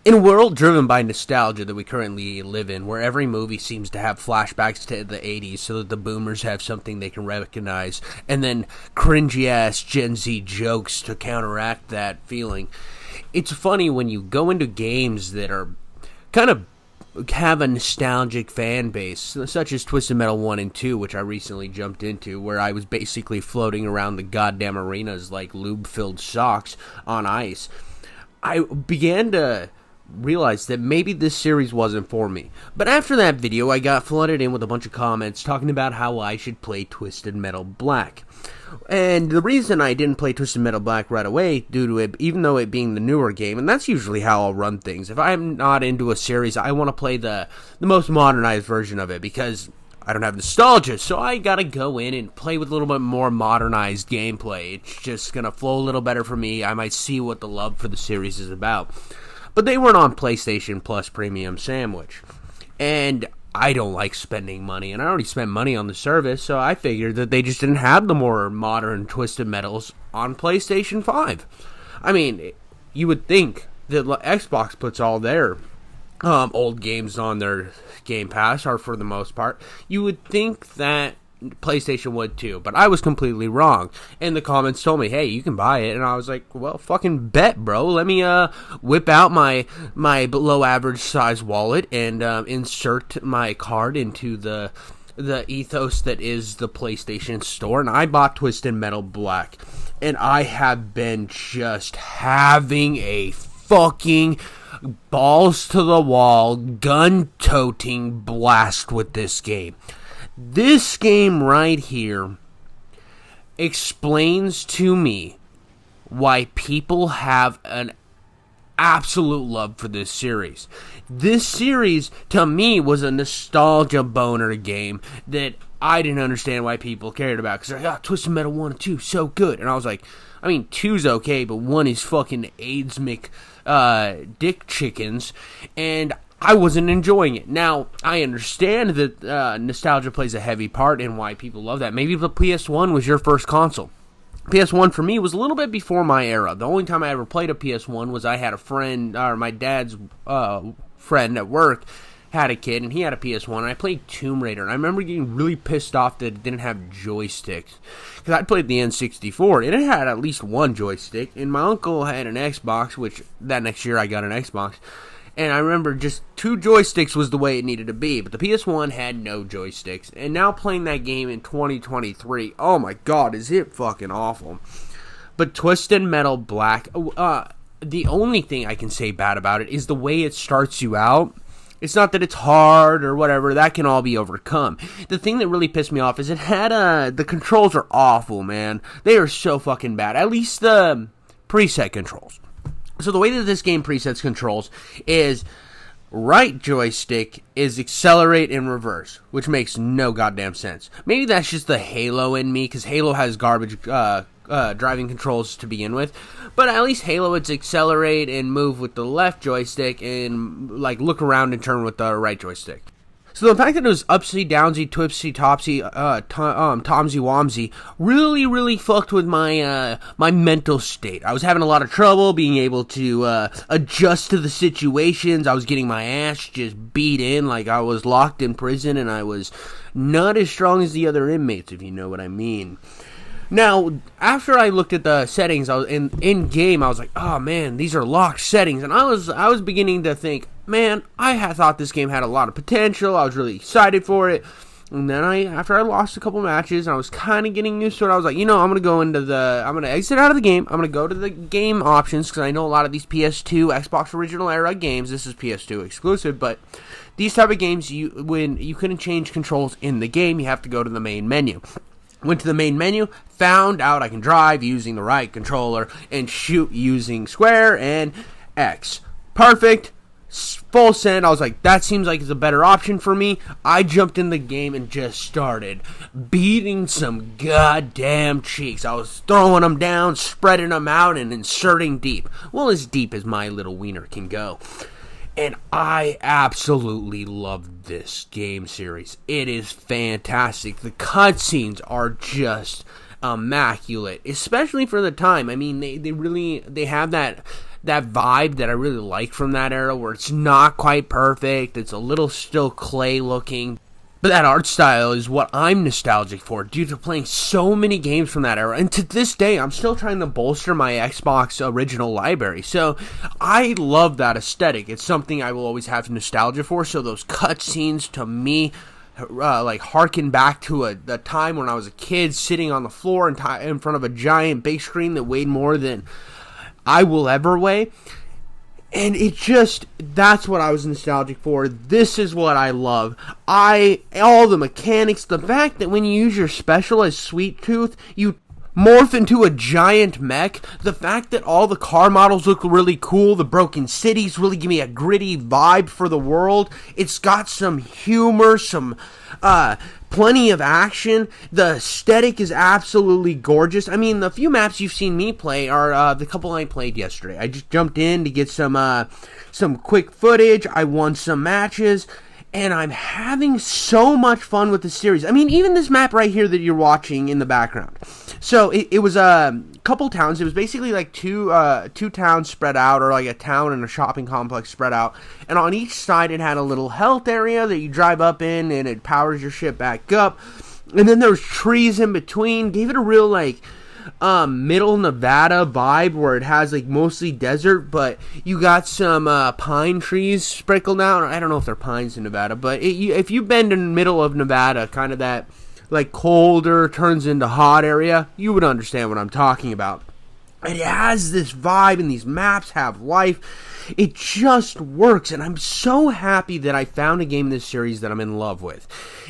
In a world driven by nostalgia that we currently live in, where every movie seems to have flashbacks to the 80s so that the boomers have something they can recognize, and then cringy-ass Gen Z jokes to counteract that feeling, it's funny when you go into games that are kind of have a nostalgic fan base, such as Twisted Metal 1 and 2, which I recently jumped into, where I was basically floating around the goddamn arenas like lube-filled socks on ice. I began to realized that maybe this series wasn't for me. But after that video, I got flooded in with a bunch of comments talking about how I should play Twisted Metal Black. And the reason I didn't play Twisted Metal Black right away, due to it, even though it being the newer game, and that's usually how I'll run things. If I'm not into a series, I want to play the most modernized version of it, because I don't have nostalgia, so I gotta go in and play with a little bit more modernized gameplay. It's just gonna flow a little better for me. I might see what the love for the series is about. But they weren't on PlayStation Plus Premium Sandwich. And I don't like spending money, and I already spent money on the service, so I figured that they just didn't have the more modern Twisted Metals on PlayStation 5. I mean, you would think that Xbox puts all their old games on their Game Pass, or for the most part. You would think that PlayStation would too, but I was completely wrong. And the comments told me, hey, you can buy it. And I was like, well, fucking bet, bro. Let me whip out my below average size wallet and insert my card into the ethos that is the PlayStation Store. And I bought Twisted Metal Black. And I have been just having a fucking balls to the wall, gun-toting blast with this game. This game right here explains to me why people have an absolute love for this series. This series, to me, was a nostalgia boner game that I didn't understand why people cared about. Because they're like, Twisted Metal 1 and 2, so good. And I was like, I mean, 2's okay, but 1 is fucking AIDS dick chickens. And I wasn't enjoying it. Now, I understand that nostalgia plays a heavy part in why people love that. Maybe the PS1 was your first console. PS1 for me was a little bit before my era. The only time I ever played a PS1 was I had a friend, or my dad's friend at work had a kid, and he had a PS1, and I played Tomb Raider, and I remember getting really pissed off that it didn't have joysticks, because I played the N64, and it had at least one joystick, and my uncle had an Xbox, which that next year I got an Xbox, and I remember just 2 joysticks was the way it needed to be, but the PS1 had no joysticks, and now playing that game in 2023, oh my god, is it fucking awful. But Twisted Metal Black, the only thing I can say bad about it is the way it starts you out. It's not that it's hard or whatever, that can all be overcome. The thing that really pissed me off is it had, the controls are awful, man. They are so fucking bad, at least the preset controls. So the way that this game presets controls is right joystick is accelerate and reverse, which makes no goddamn sense. Maybe that's just the Halo in me, because Halo has garbage driving controls to begin with. But at least Halo, it's accelerate and move with the left joystick and like look around and turn with the right joystick. So the fact that it was upsy downsy, twipsy topsy, tomsy womsy really fucked with my my mental state. I was having a lot of trouble being able to adjust to the situations. I was getting my ass just beat in like I was locked in prison, and I was not as strong as the other inmates, if you know what I mean. Now, after I looked at the settings, I was in game. I was like, "Oh man, these are locked settings," and I was beginning to think, "Man, I thought this game had a lot of potential. I was really excited for it." And then after I lost a couple matches, and I was kind of getting used to it, I was like, I'm gonna exit out of the game. I'm gonna go to the game options, because I know a lot of these PS2, Xbox Original Era games. This is PS2 exclusive, but these type of games, when you couldn't change controls in the game, you have to go to the main menu. Went to the main menu, found out I can drive using the right controller and shoot using square and X. Perfect. Full send. I was like, that seems like it's a better option for me. I jumped in the game and just started beating some goddamn cheeks. I was throwing them down, spreading them out, and inserting deep. Well, as deep as my little wiener can go. And I absolutely love this game series. It is fantastic. The cutscenes are just immaculate, especially for the time. I mean, they have that vibe that I really like from that era, where it's not quite perfect, it's a little still clay looking. But that art style is what I'm nostalgic for due to playing so many games from that era. And to this day, I'm still trying to bolster my Xbox original library. So I love that aesthetic. It's something I will always have nostalgia for. So those cutscenes to me, like harken back to the time when I was a kid sitting on the floor in front of a giant big screen that weighed more than I will ever weigh. And that's what I was nostalgic for. This is what I love. All the mechanics, the fact that when you use your special as Sweet Tooth, you morph into a giant mech, the fact that all the car models look really cool, the broken cities really give me a gritty vibe for the world. It's got some humor, some, plenty of action. The aesthetic is absolutely gorgeous. I mean, the few maps you've seen me play are the couple I played yesterday. I just jumped in to get some quick footage. I won some matches, and I'm having so much fun with the series. I mean, even this map right here that you're watching in the background. So it was a couple towns. It was basically like two towns spread out, or like a town and a shopping complex spread out. And on each side, it had a little health area that you drive up in, and it powers your ship back up. And then there was trees in between. Gave it a real like middle Nevada vibe, where it has like mostly desert, but you got some pine trees sprinkled out. I don't know if they're pines in Nevada, but if you've been in the middle of Nevada, kind of that like colder turns into hot area, you would understand what I'm talking about. It has this vibe, and these maps have life. It just works, and I'm so happy that I found a game in this series that I'm in love with.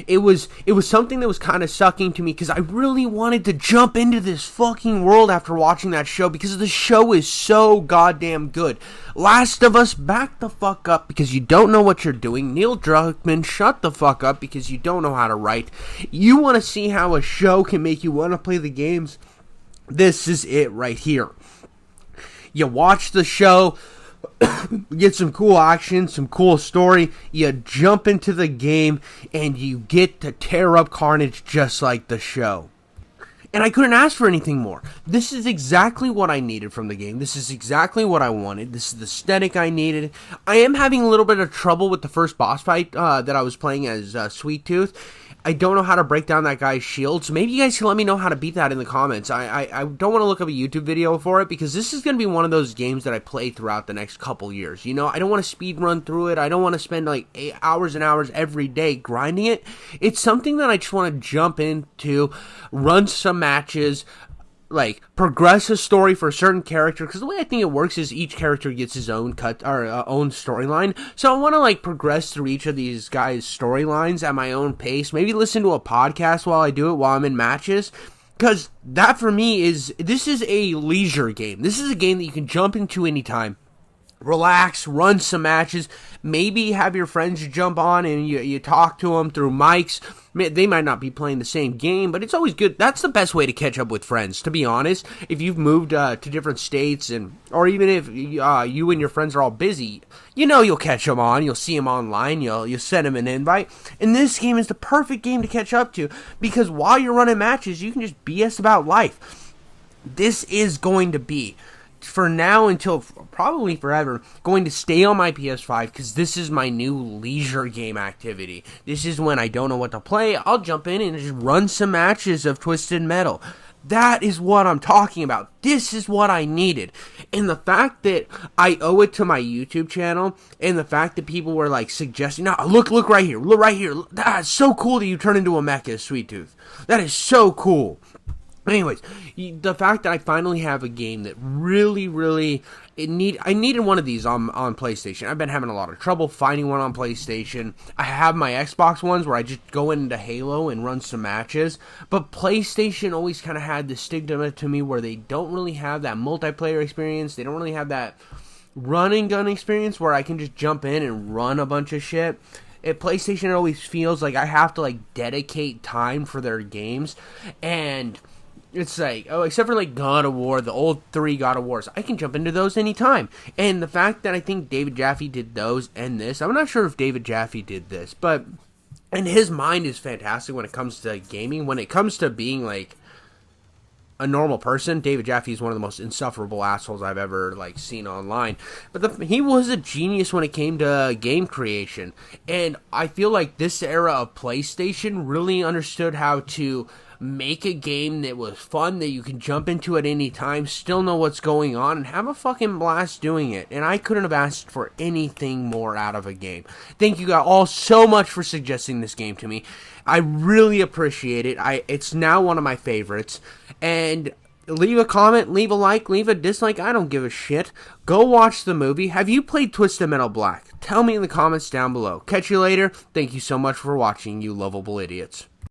It was something that was kind of sucking to me, because I really wanted to jump into this fucking world after watching that show, because the show is so goddamn good. Last of Us, back the fuck up, because you don't know what you're doing. Neil Druckmann, shut the fuck up, because you don't know how to write. You want to see how a show can make you want to play the games? This is it right here. You watch the show, get some cool action, some cool story, you jump into the game, and you get to tear up carnage just like the show. And I couldn't ask for anything more. This is exactly what I needed from the game. This is exactly what I wanted. This is the aesthetic I needed. I am having a little bit of trouble with the first boss fight that I was playing as Sweet Tooth. I don't know how to break down that guy's shield, so maybe you guys can let me know how to beat that in the comments. I don't want to look up a YouTube video for it, because this is going to be one of those games that I play throughout the next couple years. You know, I don't want to speed run through it. I don't want to spend like 8 hours and hours every day grinding it. It's something that I just want to jump into, run some matches, like progress a story for a certain character, because the way I think it works is each character gets his own own storyline. So I want to like progress through each of these guys' storylines at my own pace. Maybe listen to a podcast while I do it, while I'm in matches. Because that for me this is a leisure game. This is a game that you can jump into anytime. Relax, run some matches, maybe have your friends jump on and you talk to them through mics. They might not be playing the same game, but it's always good. That's the best way to catch up with friends, to be honest. If you've moved to different states, or even if you and your friends are all busy, you know you'll catch them on, you'll see them online, you'll send them an invite. And this game is the perfect game to catch up to, because while you're running matches, you can just BS about life. This is going to be, for now until probably forever, going to stay on my PS5, because this is my new leisure game activity. This is when I don't know what to play, I'll jump in and just run some matches of Twisted Metal. That is what I'm talking about. This is what I needed. And the fact that I owe it to my YouTube channel, and the fact that people were like suggesting, no, look right here, look right here. That's so cool that you turn into a mecha, Sweet Tooth. That is so cool. Anyways, the fact that I finally have a game that really, I needed one of these on PlayStation. I've been having a lot of trouble finding one on PlayStation. I have my Xbox ones where I just go into Halo and run some matches, but PlayStation always kind of had the stigma to me where they don't really have that multiplayer experience. They don't really have that run and gun experience where I can just jump in and run a bunch of shit. At PlayStation, it always feels like I have to like dedicate time for their games, and it's like, oh, except for like God of War, the old 3 God of Wars, I can jump into those anytime. And the fact that I think David Jaffe did those and this, I'm not sure if David Jaffe did this, but, and his mind is fantastic when it comes to gaming, when it comes to being like a normal person. David Jaffe is one of the most insufferable assholes I've ever seen online. But he was a genius when it came to game creation, and I feel like this era of PlayStation really understood how to make a game that was fun, that you can jump into at any time, still know what's going on, and have a fucking blast doing it. And I couldn't have asked for anything more out of a game. Thank you guys all so much for suggesting this game to me. I really appreciate it. It's now one of my favorites. And leave a comment, leave a like, leave a dislike. I don't give a shit. Go watch the movie. Have you played Twisted Metal Black? Tell me in the comments down below. Catch you later. Thank you so much for watching, you lovable idiots.